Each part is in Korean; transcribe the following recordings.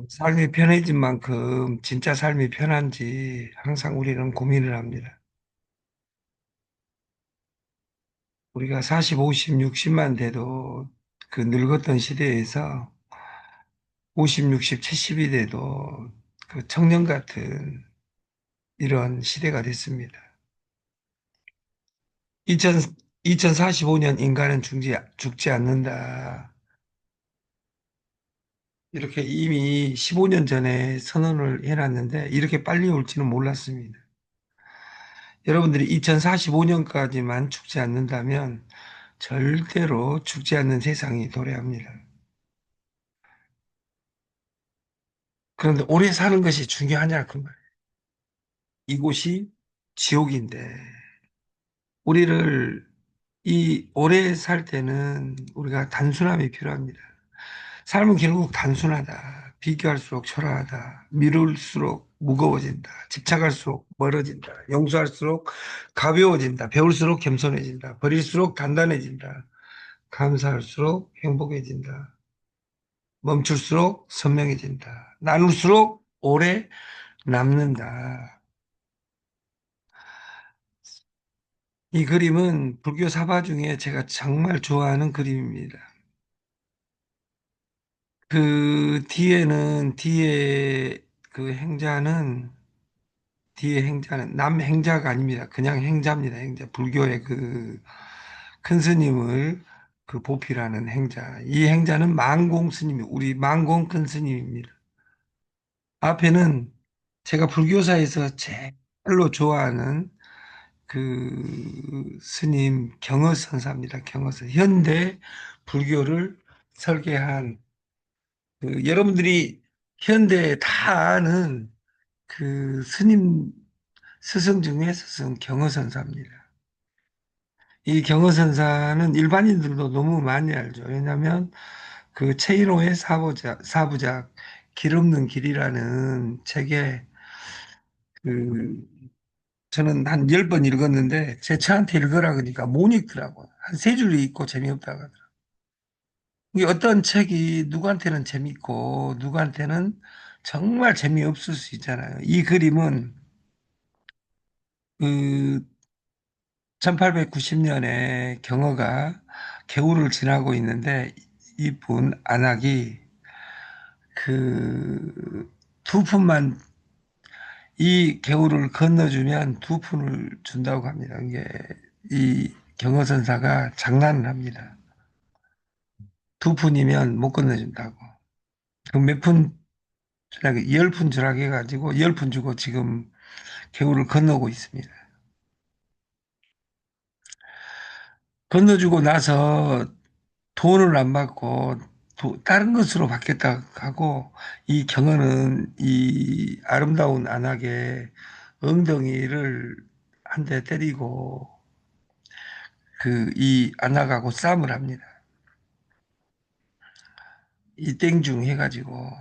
삶이 편해진 만큼 진짜 삶이 편한지 항상 우리는 고민을 합니다. 우리가 40, 50, 60만 돼도 그 늙었던 시대에서 50, 60, 70이 돼도 그 청년 같은 이런 시대가 됐습니다. 2045년 인간은 죽지 않는다. 이렇게 이미 15년 전에 선언을 해놨는데 이렇게 빨리 올지는 몰랐습니다. 여러분들이 2045년까지만 죽지 않는다면 절대로 죽지 않는 세상이 도래합니다. 그런데 오래 사는 것이 중요하냐, 그 말. 이곳이 지옥인데, 우리를 이 오래 살 때는 우리가 단순함이 필요합니다. 삶은 결국 단순하다. 비교할수록 초라하다. 미룰수록 무거워진다. 집착할수록 멀어진다. 용서할수록 가벼워진다. 배울수록 겸손해진다. 버릴수록 단단해진다. 감사할수록 행복해진다. 멈출수록 선명해진다. 나눌수록 오래 남는다. 이 그림은 불교 사바 중에 제가 정말 좋아하는 그림입니다. 그 뒤에 그 행자는, 뒤에 행자는 남행자가 아닙니다. 그냥 행자입니다. 행자. 불교의 그 큰 스님을 그 보필하는 행자. 이 행자는 망공 스님이, 우리 망공 큰 스님입니다. 앞에는 제가 불교사에서 제일로 좋아하는 그 스님 경허선사입니다. 경허선. 현대 불교를 설계한 여러분들이 현대에 다 아는 그 스님 스승 중에 스승 경허선사입니다. 이 경허선사는 일반인들도 너무 많이 알죠. 왜냐하면 그 최인호의 사부작 길 없는 길이라는 책에 그 저는 한 10번 읽었는데 제 차한테 읽으라 그러니까 못 읽더라고요. 한 세 줄 읽고 재미없다고 하더라고요. 이게 어떤 책이 누구한테는 재밌고 누구한테는 정말 재미없을 수 있잖아요. 이 그림은 그 1890년에 경어가 개울을 지나고 있는데 이분 안악이 그 두 푼만 이 개울을 건너주면 두 푼을 준다고 합니다. 이게 이 경어선사가 장난을 합니다. 두 푼이면 못 건너준다고. 그 몇 푼 주라고, 10푼 주라고 해가지고 10푼 주고 지금 개울을 건너고 있습니다. 건너주고 나서 돈을 안 받고 다른 것으로 받겠다 하고 이 경어는 이 아름다운 안악의 엉덩이를 한 대 때리고 그 이 안악하고 싸움을 합니다. 이 땡중 해가지고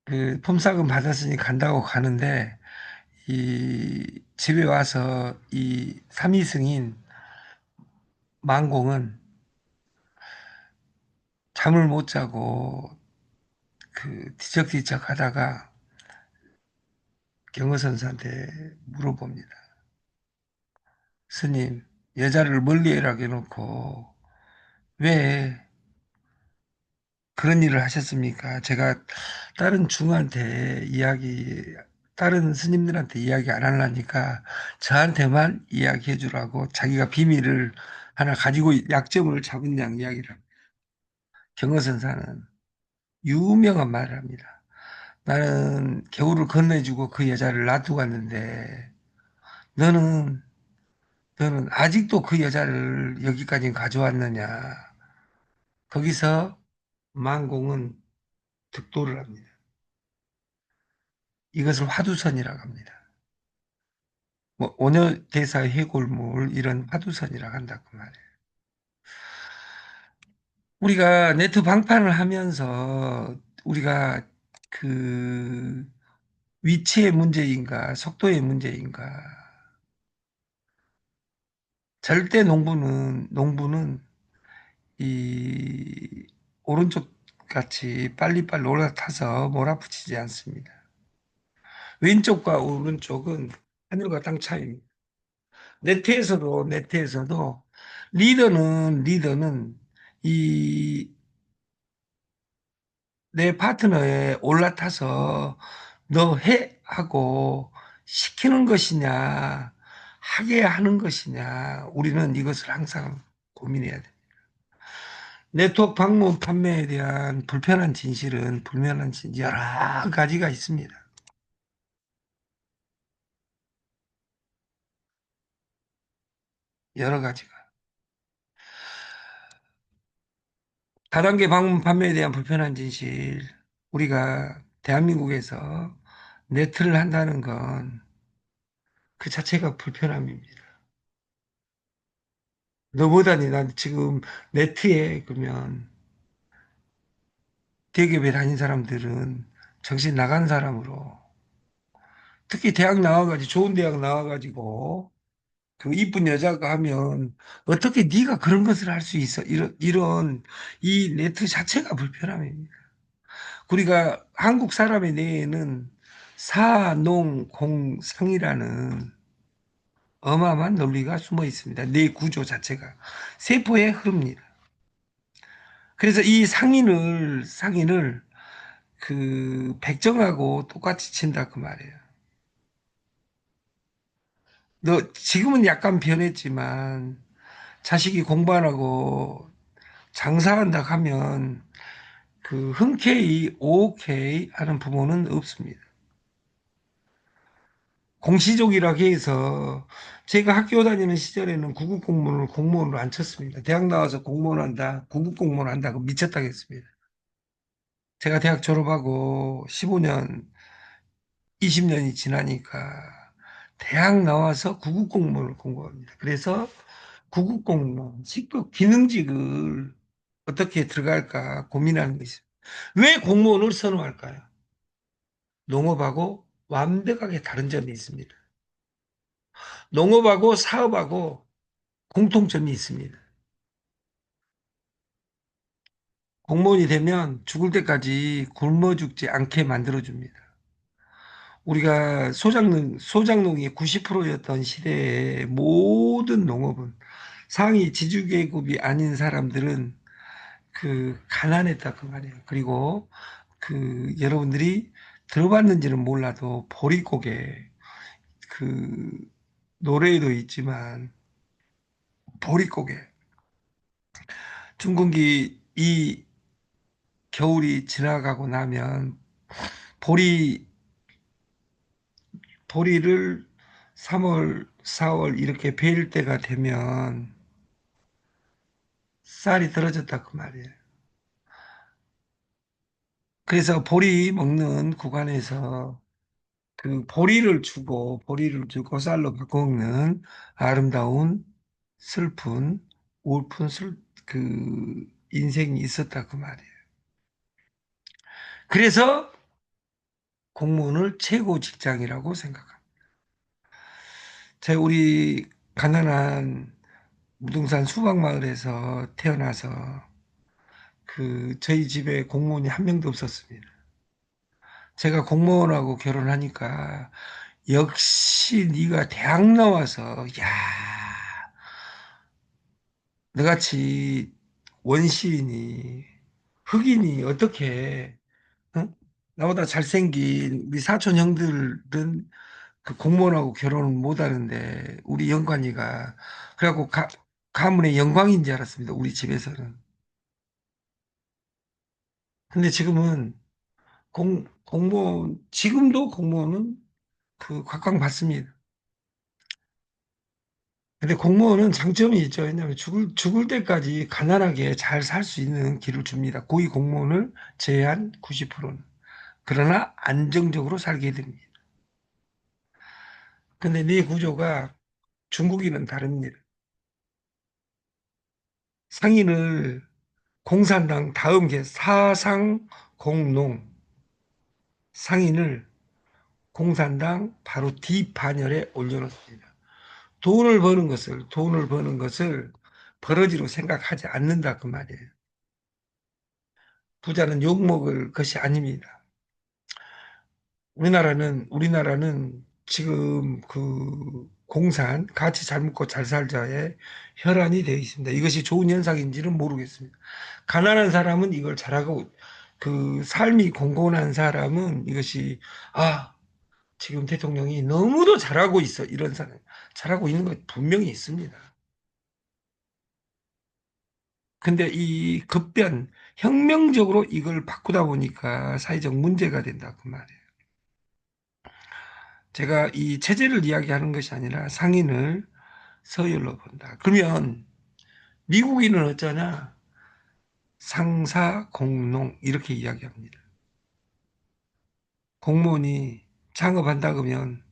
그 폼싸금 받았으니 간다고 가는데 이 집에 와서 이 삼이승인 망공은 잠을 못 자고 그 뒤척뒤척 하다가 경허선사한테 물어봅니다. 스님, 여자를 멀리해라 해놓고 왜 그런 일을 하셨습니까? 제가 다른 중한테 다른 스님들한테 이야기 안 하려니까 저한테만 이야기해 주라고 자기가 비밀을 하나 가지고 약점을 잡은 양 이야기를 합니다. 경허선사는 유명한 말을 합니다. 나는 겨울을 건네주고 그 여자를 놔두고 갔는데 너는 너는 아직도 그 여자를 여기까지 가져왔느냐. 거기서 만공은 득도를 합니다. 이것을 화두선이라고 합니다. 뭐 온효대사 해골물 이런 화두선이라고 한다고 말해요. 우리가 네트 방판을 하면서 우리가 그 위치의 문제인가 속도의 문제인가 절대 농부는 이 오른쪽 같이 빨리빨리 올라타서 몰아붙이지 않습니다. 왼쪽과 오른쪽은 하늘과 땅 차이입니다. 네트에서도 리더는 이 내 파트너에 올라타서 너 해 하고 시키는 것이냐 하게 하는 것이냐 우리는 이것을 항상 고민해야 돼. 네트워크 방문 판매에 대한 불편한 진실 여러 가지가 있습니다. 여러 가지가. 다단계 방문 판매에 대한 불편한 진실. 우리가 대한민국에서 네트를 한다는 건 그 자체가 불편함입니다. 너보다니 난 지금 네트에 그러면 대기업에 다닌 사람들은 정신 나간 사람으로 특히 대학 나와가지고 좋은 대학 나와가지고 그 이쁜 여자가 하면 어떻게 네가 그런 것을 할 수 있어? 이런 이 네트 자체가 불편함입니다. 우리가 한국 사람의 뇌에는 사농공상이라는 어마어마한 논리가 숨어 있습니다. 뇌 구조 자체가 세포의 흐릅니다. 그래서 이 상인을 그 백정하고 똑같이 친다 그 말이에요. 너 지금은 약간 변했지만 자식이 공부 안 하고 장사한다 하면 그 흔쾌히 오케이 하는 부모는 없습니다. 공시족이라고 해서 제가 학교 다니는 시절에는 구급 공무원을 공무원으로 안 쳤습니다. 대학 나와서 공무원 한다, 구급 공무원 한다고 미쳤다겠습니다. 제가 대학 졸업하고 15년, 20년이 지나니까 대학 나와서 구급 공무원을 공부합니다. 그래서 구급 공무원, 직급 기능직을 어떻게 들어갈까 고민하는 것이죠. 왜 공무원을 선호할까요? 농업하고 완벽하게 다른 점이 있습니다. 농업하고 사업하고 공통점이 있습니다. 공무원이 되면 죽을 때까지 굶어 죽지 않게 만들어줍니다. 우리가 소작농이 90%였던 시대에 모든 농업은 상위 지주계급이 아닌 사람들은 그 가난했다 그 말이에요. 그리고 그 여러분들이 들어봤는지는 몰라도 보릿고개 그 노래에도 있지만 보릿고개 중국이 이 겨울이 지나가고 나면 보리 보리를 3월, 4월 이렇게 베일 때가 되면 쌀이 떨어졌다 그 말이에요. 그래서 보리 먹는 구간에서 그 보리를 주고 쌀로 바꿔 먹는 아름다운 슬픈 울픈 그 인생이 있었다 그 말이에요. 그래서 공무원을 최고 직장이라고 생각합니다. 제가 우리 가난한 무등산 수박마을에서 태어나서 그 저희 집에 공무원이 한 명도 없었습니다. 제가 공무원하고 결혼하니까 역시 네가 대학 나와서 야 너같이 원시인이 흑인이 어떻게 응? 나보다 잘생긴 우리 사촌 형들은 그 공무원하고 결혼을 못 하는데 우리 영관이가 그래갖고 가문의 영광인 줄 알았습니다. 우리 집에서는. 근데 지금은 공무원 지금도 공무원은 그 각광받습니다. 근데 공무원은 장점이 있죠. 왜냐하면 죽을 때까지 가난하게 잘 살 수 있는 길을 줍니다. 고위 공무원을 제한 90%는. 그러나 안정적으로 살게 됩니다. 근데 네 구조가 중국인은 다릅니다. 상인을 공산당 다음 게 사상공농 상인을 공산당 바로 뒷반열에 올려놓습니다. 돈을 버는 것을 버러지로 생각하지 않는다 그 말이에요. 부자는 욕먹을 것이 아닙니다. 우리나라는 지금 그 공산, 같이 잘 먹고 잘 살자의 혈안이 되어 있습니다. 이것이 좋은 현상인지는 모르겠습니다. 가난한 사람은 이걸 잘하고, 그 삶이 공곤한 사람은 이것이, 아, 지금 대통령이 너무도 잘하고 있어. 이런 사람, 잘하고 있는 것 분명히 있습니다. 근데 이 급변, 혁명적으로 이걸 바꾸다 보니까 사회적 문제가 된다. 그 말이에요. 제가 이 체제를 이야기하는 것이 아니라 상인을 서열로 본다. 그러면 미국인은 어쩌냐? 상사, 공농 이렇게 이야기합니다. 공무원이 창업한다 그러면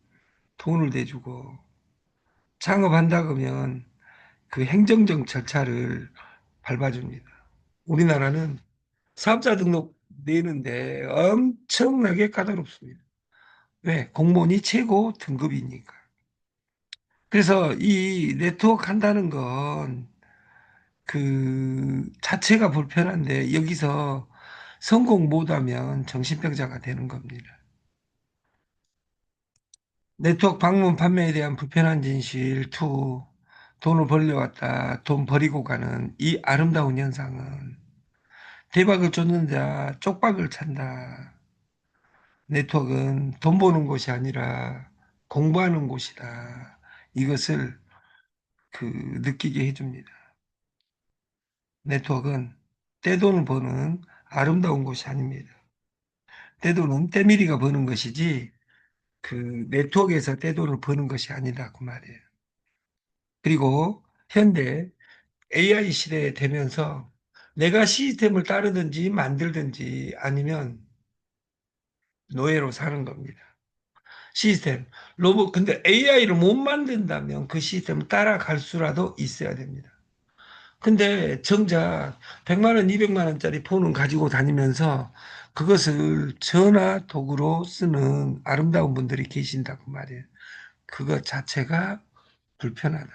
돈을 대주고 창업한다 그러면 그 행정적 절차를 밟아줍니다. 우리나라는 사업자 등록 내는데 엄청나게 까다롭습니다. 왜? 공무원이 최고 등급이니까. 그래서 이 네트워크 한다는 건 그 자체가 불편한데 여기서 성공 못하면 정신병자가 되는 겁니다. 네트워크 방문 판매에 대한 불편한 진실 2, 돈을 벌려왔다 돈 버리고 가는 이 아름다운 현상은 대박을 쫓는 자 쪽박을 찬다. 네트워크는 돈 버는 곳이 아니라 공부하는 곳이다. 이것을 그 느끼게 해줍니다. 네트워크는 떼돈을 버는 아름다운 곳이 아닙니다. 떼돈은 때밀이가 버는 것이지 그 네트워크에서 떼돈을 버는 것이 아니다 그 말이에요. 그리고 현대 AI 시대에 되면서 내가 시스템을 따르든지 만들든지 아니면 노예로 사는 겁니다. 시스템, 로봇, 근데 AI를 못 만든다면 그 시스템을 따라갈 수라도 있어야 됩니다. 근데 정작 100만 원, 200만 원짜리 폰을 가지고 다니면서 그것을 전화 도구로 쓰는 아름다운 분들이 계신다고 말이에요. 그것 자체가 불편하다.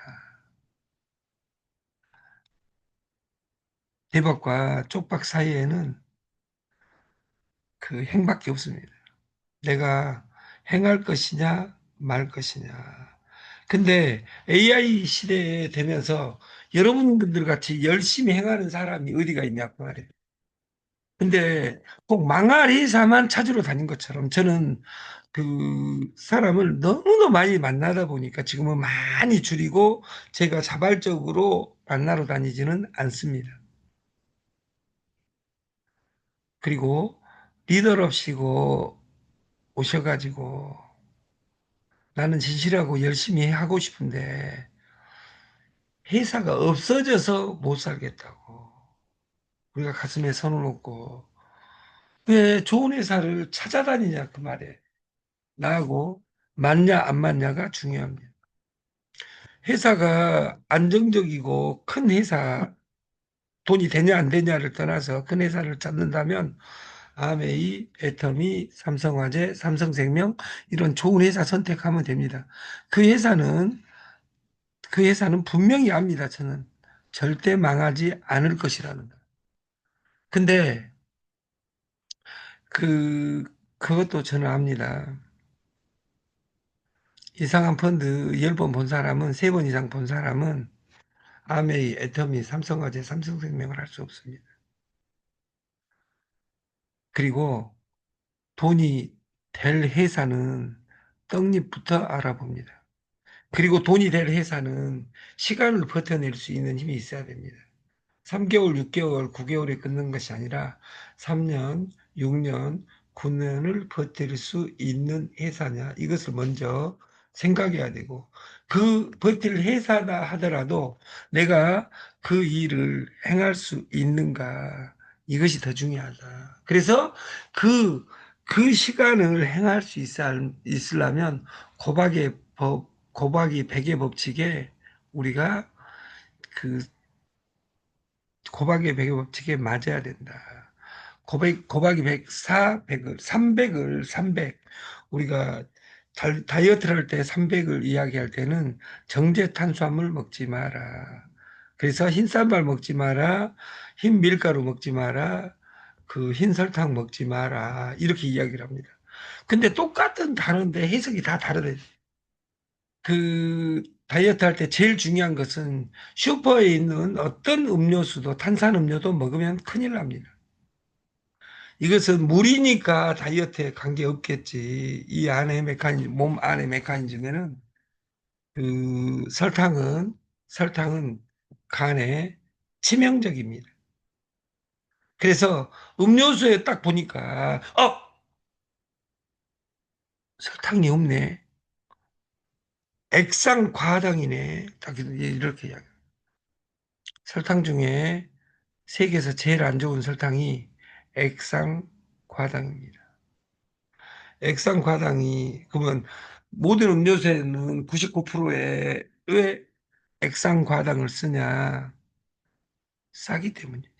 대박과 쪽박 사이에는 그 행밖에 없습니다. 내가 행할 것이냐, 말 것이냐. 근데 AI 시대에 되면서 여러분들 같이 열심히 행하는 사람이 어디가 있냐고 말이에요. 근데 꼭 망할 회사만 찾으러 다닌 것처럼 저는 그 사람을 너무도 많이 만나다 보니까 지금은 많이 줄이고 제가 자발적으로 만나러 다니지는 않습니다. 그리고 리더럽시고 오셔가지고 나는 진실하고 열심히 하고 싶은데 회사가 없어져서 못 살겠다고 우리가 가슴에 손을 얹고 왜 좋은 회사를 찾아다니냐 그 말에 나하고 맞냐 안 맞냐가 중요합니다. 회사가 안정적이고 큰 회사 돈이 되냐 안 되냐를 떠나서 큰 회사를 찾는다면 아메이, 애터미, 삼성화재, 삼성생명 이런 좋은 회사 선택하면 됩니다. 그 회사는 그 회사는 분명히 압니다. 저는 절대 망하지 않을 것이라는 거. 근데 그 그것도 저는 압니다. 이상한 펀드 10번 본 사람은 3번 이상 본 사람은 아메이, 애터미, 삼성화재, 삼성생명을 할 수 없습니다. 그리고 돈이 될 회사는 떡잎부터 알아봅니다. 그리고 돈이 될 회사는 시간을 버텨낼 수 있는 힘이 있어야 됩니다. 3개월, 6개월, 9개월에 끊는 것이 아니라 3년, 6년, 9년을 버틸 수 있는 회사냐 이것을 먼저 생각해야 되고 그 버틸 회사다 하더라도 내가 그 일을 행할 수 있는가 이것이 더 중요하다. 그래서 그, 그 시간을 행할 수 있으려면 고박이 백의 법칙에 우리가 그 고박의 백의 법칙에 맞아야 된다. 고박이 104, 100을, 300. 우리가 다이어트를 할 때 300을 이야기할 때는 정제 탄수화물 먹지 마라. 그래서 흰 쌀밥 먹지 마라. 흰 밀가루 먹지 마라. 그 흰 설탕 먹지 마라. 이렇게 이야기를 합니다. 근데 똑같은 단어인데 해석이 다 다르대. 그 다이어트 할 때 제일 중요한 것은 슈퍼에 있는 어떤 음료수도 탄산음료도 먹으면 큰일 납니다. 이것은 물이니까 다이어트에 관계없겠지. 이 안에 메커니즘, 몸 안의 메커니즘에는 설탕은 간에 치명적입니다. 그래서 음료수에 딱 보니까 설탕이 없네. 액상 과당이네. 딱 이렇게 이야기. 설탕 중에 세계에서 제일 안 좋은 설탕이 액상 과당입니다. 액상 과당이 그러면 모든 음료수에는 99%에 왜 액상 과당을 쓰냐? 싸기 때문이에요.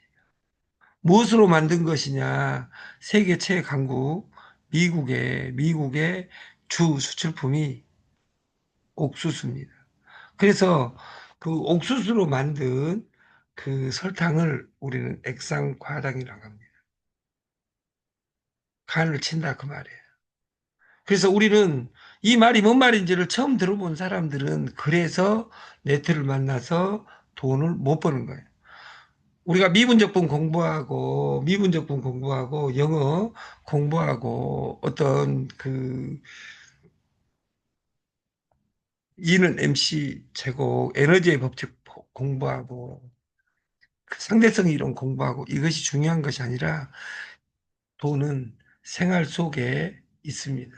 무엇으로 만든 것이냐? 세계 최강국 미국의 주 수출품이 옥수수입니다. 그래서 그 옥수수로 만든 그 설탕을 우리는 액상 과당이라고 합니다. 간을 친다 그 말이에요. 그래서 우리는 이 말이 뭔 말인지를 처음 들어본 사람들은 그래서 네트를 만나서 돈을 못 버는 거예요. 우리가 미분적분 공부하고 영어 공부하고 어떤 그 E는 MC 제곱 에너지의 법칙 공부하고 그 상대성 이론 공부하고 이것이 중요한 것이 아니라 돈은 생활 속에 있습니다.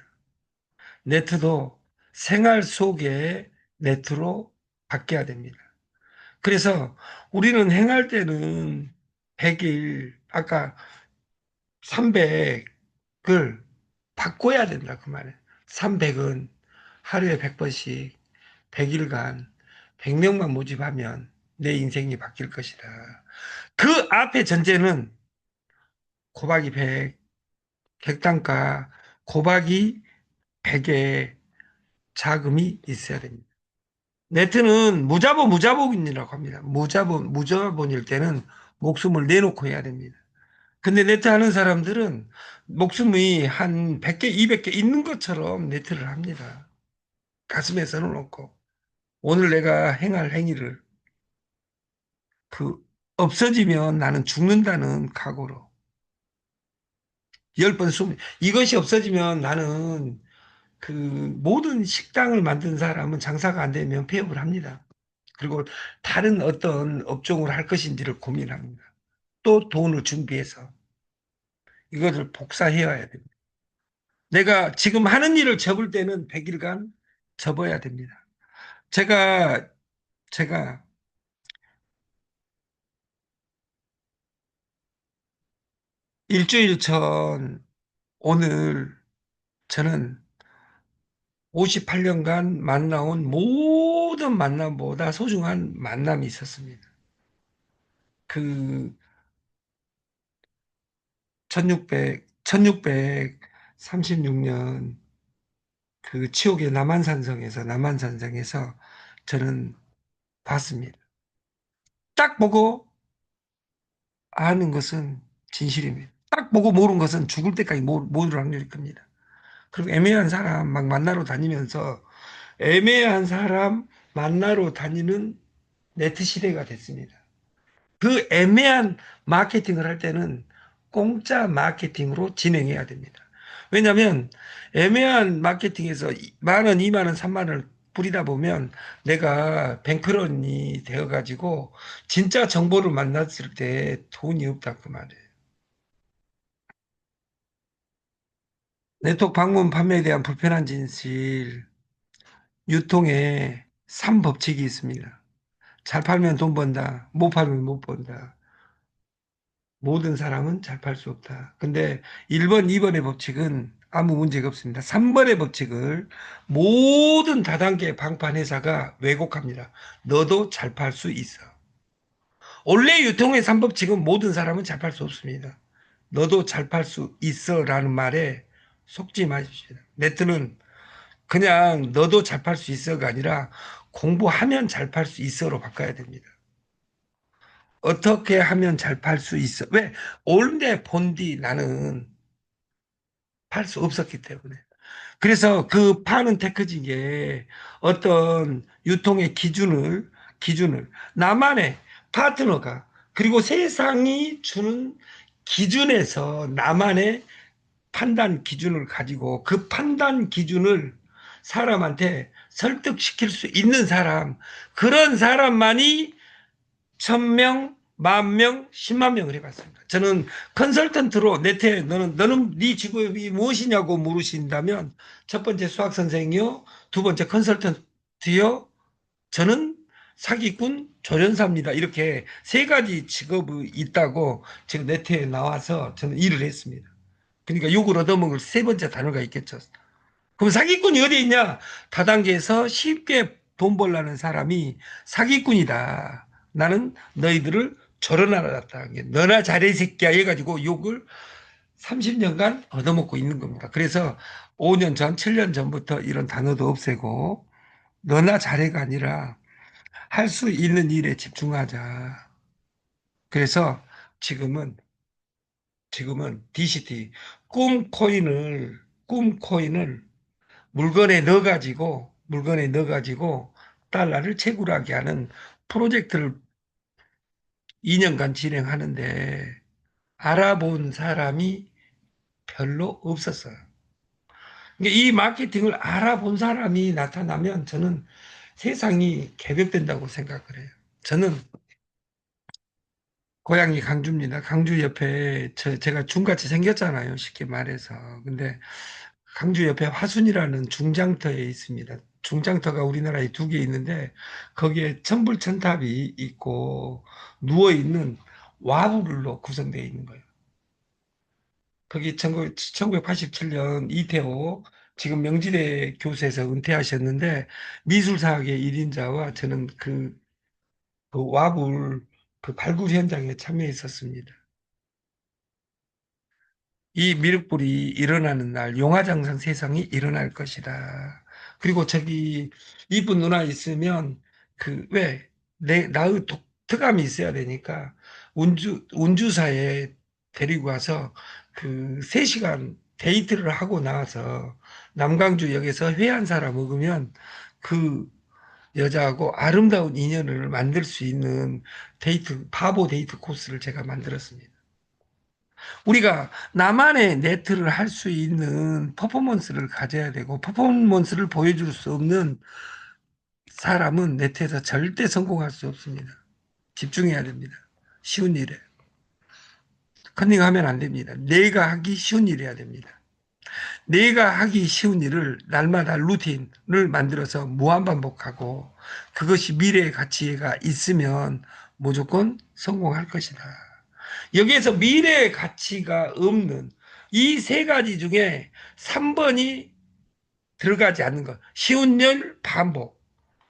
네트도 생활 속에 네트로 바뀌어야 됩니다. 그래서 우리는 행할 때는 100일, 아까 300을 바꿔야 된다. 그 말이에요. 300은 하루에 100번씩 100일간 100명만 모집하면 내 인생이 바뀔 것이다. 그 앞에 전제는 곱하기 100, 객단가 곱하기 100의 자금이 있어야 됩니다. 네트는 무자본이라고 합니다. 무자본일 때는 목숨을 내놓고 해야 됩니다. 근데 네트 하는 사람들은 목숨이 한 100개, 200개 있는 것처럼 네트를 합니다. 가슴에 써놓고. 오늘 내가 행할 행위를 그 없어지면 나는 죽는다는 각오로 10번, 20번. 이것이 없어지면 나는 그 모든 식당을 만든 사람은 장사가 안 되면 폐업을 합니다. 그리고 다른 어떤 업종을 할 것인지를 고민합니다. 또 돈을 준비해서 이것을 복사해야 됩니다. 내가 지금 하는 일을 접을 때는 100일간 접어야 됩니다. 제가, 제가 일주일 전 오늘 저는 58년간 만나온 모든 만남보다 소중한 만남이 있었습니다. 그 1636년 그 치옥의 남한산성에서 저는 봤습니다. 딱 보고 아는 것은 진실입니다. 딱 보고 모르는 것은 죽을 때까지 모를 확률이 큽니다. 그리고 애매한 사람 막 만나러 다니면서 애매한 사람 만나러 다니는 네트 시대가 됐습니다. 그 애매한 마케팅을 할 때는 공짜 마케팅으로 진행해야 됩니다. 왜냐하면 애매한 마케팅에서 만 원, 2만 원, 3만 원을 뿌리다 보면 내가 뱅크런이 되어가지고 진짜 정보를 만났을 때 돈이 없다 그 말이에요. 네트워크 방문 판매에 대한 불편한 진실, 유통에 3법칙이 있습니다. 잘 팔면 돈 번다, 못 팔면 못 번다. 모든 사람은 잘 팔 수 없다. 근데 1번, 2번의 법칙은 아무 문제가 없습니다. 3번의 법칙을 모든 다단계 방판 회사가 왜곡합니다. 너도 잘 팔 수 있어. 원래 유통의 3법칙은 모든 사람은 잘 팔 수 없습니다. 너도 잘 팔 수 있어 라는 말에 속지 마십시오. 네트는 그냥 너도 잘 팔 수 있어가 아니라 공부하면 잘 팔 수 있어로 바꿔야 됩니다. 어떻게 하면 잘 팔 수 있어? 왜? 올데 본디 나는 팔 수 없었기 때문에. 그래서 그 파는 테크직에 어떤 유통의 기준을 나만의 파트너가 그리고 세상이 주는 기준에서 나만의 판단 기준을 가지고 그 판단 기준을 사람한테 설득시킬 수 있는 사람, 그런 사람만이 1,000명, 10,000명, 10만 명을 해봤습니다. 저는 컨설턴트로 네트에 너는 네 직업이 무엇이냐고 물으신다면 첫 번째 수학 선생이요, 두 번째 컨설턴트요, 저는 사기꾼 조련사입니다. 이렇게 세 가지 직업이 있다고 지금 네트에 나와서 저는 일을 했습니다. 그러니까 욕을 얻어먹을 세 번째 단어가 있겠죠. 그럼 사기꾼이 어디 있냐? 다단계에서 쉽게 돈 벌라는 사람이 사기꾼이다. 나는 너희들을 조련하라. 너나 잘해 새끼야 해가지고 욕을 30년간 얻어먹고 있는 겁니다. 그래서 5년 전, 7년 전부터 이런 단어도 없애고 너나 잘해가 아니라 할 수 있는 일에 집중하자. 그래서 지금은 DCT 꿈코인을 물건에 넣어가지고 달러를 채굴하게 하는 프로젝트를 2년간 진행하는데 알아본 사람이 별로 없었어요. 그러니까 이 마케팅을 알아본 사람이 나타나면 저는 세상이 개벽된다고 생각을 해요. 저는 고향이 강주입니다. 강주 옆에 제가 중같이 생겼잖아요. 쉽게 말해서. 근데 강주 옆에 화순이라는 중장터에 있습니다. 중장터가 우리나라에 두 개 있는데 거기에 천불천탑이 있고 누워있는 와불로 구성되어 있는 거예요. 거기 1987년 이태호 지금 명지대 교수에서 은퇴하셨는데 미술사학의 1인자와 저는 그 와불 그 발굴 현장에 참여했었습니다. 이 미륵불이 일어나는 날 용화장상 세상이 일어날 것이다. 그리고 저기 이쁜 누나 있으면 그 왜 나의 독특함이 있어야 되니까 운주사에 데리고 와서 그 3시간 데이트를 하고 나와서 남강주역에서 회 한 사람 먹으면 그 여자하고 아름다운 인연을 만들 수 있는 바보 데이트 코스를 제가 만들었습니다. 우리가 나만의 네트를 할 수 있는 퍼포먼스를 가져야 되고 퍼포먼스를 보여줄 수 없는 사람은 네트에서 절대 성공할 수 없습니다. 집중해야 됩니다. 쉬운 일에. 컨닝하면 안 됩니다. 내가 하기 쉬운 일 해야 됩니다. 내가 하기 쉬운 일을 날마다 루틴을 만들어서 무한반복하고 그것이 미래의 가치가 있으면 무조건 성공할 것이다. 여기에서 미래의 가치가 없는 이 세 가지 중에 3번이 들어가지 않는 것. 쉬운 일, 반복.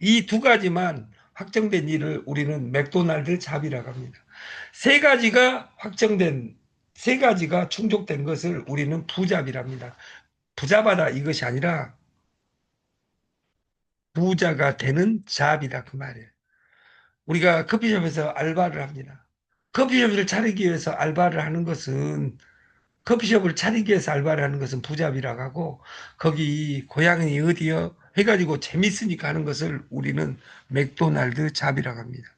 이 두 가지만 확정된 일을 우리는 맥도날드 잡이라고 합니다. 세 가지가 확정된, 세 가지가 충족된 것을 우리는 부잡이랍니다. 부잡하다 이것이 아니라 부자가 되는 잡이다 그 말이에요. 우리가 커피숍에서 알바를 합니다. 커피숍을 차리기 위해서 알바를 하는 것은 커피숍을 차리기 위해서 알바를 하는 것은 부잡이라고 하고 거기 고향이 어디요? 해가지고 재밌으니까 하는 것을 우리는 맥도날드 잡이라고 합니다.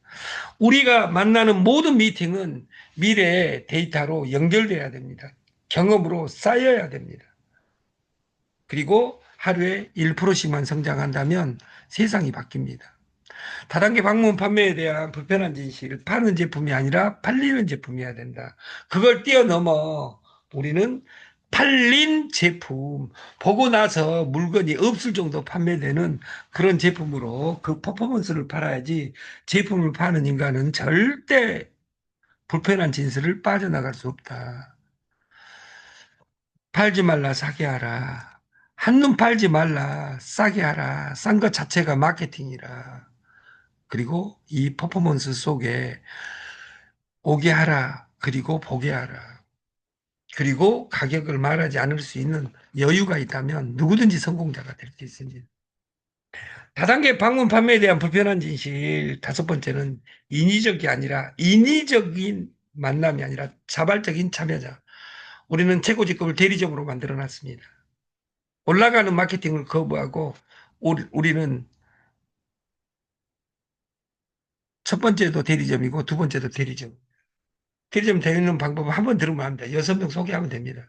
우리가 만나는 모든 미팅은 미래의 데이터로 연결돼야 됩니다. 경험으로 쌓여야 됩니다. 그리고 하루에 1%씩만 성장한다면 세상이 바뀝니다. 다단계 방문 판매에 대한 불편한 진실, 파는 제품이 아니라 팔리는 제품이어야 된다. 그걸 뛰어넘어 우리는 팔린 제품, 보고 나서 물건이 없을 정도 판매되는 그런 제품으로 그 퍼포먼스를 팔아야지 제품을 파는 인간은 절대 불편한 진실을 빠져나갈 수 없다. 팔지 말라, 사게 하라. 한눈 팔지 말라, 싸게 하라. 싼 것 자체가 마케팅이라. 그리고 이 퍼포먼스 속에 오게 하라. 그리고 보게 하라. 그리고 가격을 말하지 않을 수 있는 여유가 있다면 누구든지 성공자가 될 수 있습니다. 다단계 방문 판매에 대한 불편한 진실. 다섯 번째는 인위적이 아니라 인위적인 만남이 아니라 자발적인 참여자. 우리는 최고 직급을 대리점으로 만들어 놨습니다. 올라가는 마케팅을 거부하고 우리는 첫 번째도 대리점이고 두 번째도 대리점. 대리점 되는 방법은 한 번 들으면 합니다. 여섯 명 소개하면 됩니다.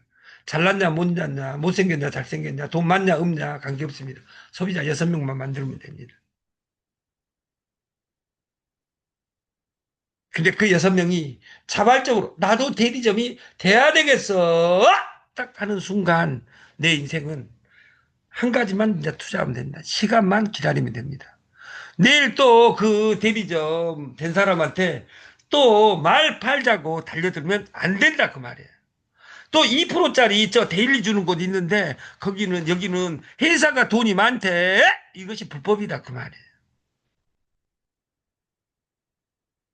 잘났냐, 못났냐, 못생겼냐, 잘생겼냐, 돈 많냐, 없냐, 관계없습니다. 소비자 여섯 명만 만들면 됩니다. 근데 그 여섯 명이 자발적으로 나도 대리점이 돼야 되겠어. 딱 하는 순간 내 인생은 한 가지만 이제 투자하면 된다. 시간만 기다리면 됩니다. 내일 또 그 대리점 된 사람한테 또 말 팔자고 달려들면 안 된다 그 말이에요. 또 2%짜리 저 데일리 주는 곳 있는데 거기는 여기는 회사가 돈이 많대. 이것이 불법이다 그 말이에요.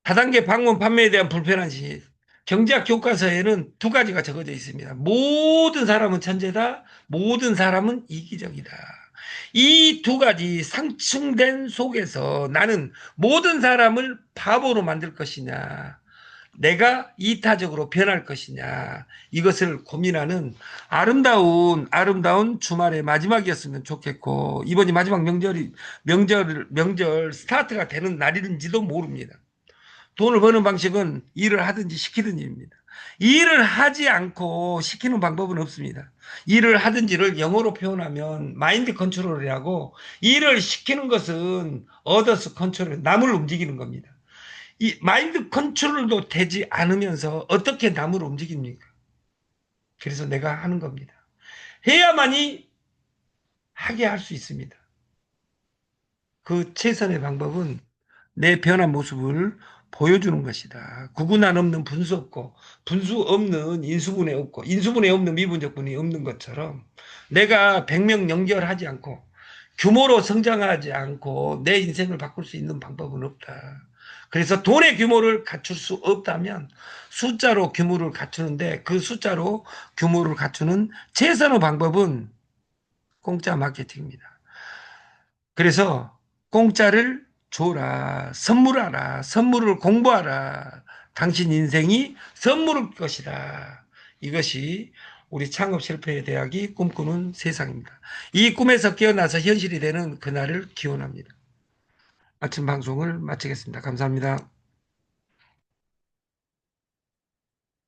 다단계 방문 판매에 대한 불편한 시 경제학 교과서에는 두 가지가 적어져 있습니다. 모든 사람은 천재다. 모든 사람은 이기적이다. 이 두 가지 상충된 속에서 나는 모든 사람을 바보로 만들 것이냐, 내가 이타적으로 변할 것이냐, 이것을 고민하는 아름다운 주말의 마지막이었으면 좋겠고, 이번이 마지막 명절 스타트가 되는 날인지도 모릅니다. 돈을 버는 방식은 일을 하든지 시키든지입니다. 일을 하지 않고 시키는 방법은 없습니다. 일을 하든지를 영어로 표현하면 마인드 컨트롤이라고, 일을 시키는 것은 어더스 컨트롤, 남을 움직이는 겁니다. 이 마인드 컨트롤도 되지 않으면서 어떻게 남을 움직입니까? 그래서 내가 하는 겁니다. 해야만이 하게 할 수 있습니다. 그 최선의 방법은 내 변한 모습을 보여주는 것이다. 구분한 없는 분수 없고, 분수 없는 인수분해 없고, 인수분해 없는 미분적분이 없는 것처럼 내가 100명 연결하지 않고 규모로 성장하지 않고 내 인생을 바꿀 수 있는 방법은 없다. 그래서 돈의 규모를 갖출 수 없다면 숫자로 규모를 갖추는데, 그 숫자로 규모를 갖추는 최선의 방법은 공짜 마케팅입니다. 그래서 공짜를 줘라. 선물하라. 선물을 공부하라. 당신 인생이 선물일 것이다. 이것이 우리 창업 실패의 대학이 꿈꾸는 세상입니다. 이 꿈에서 깨어나서 현실이 되는 그날을 기원합니다. 아침 방송을 마치겠습니다. 감사합니다.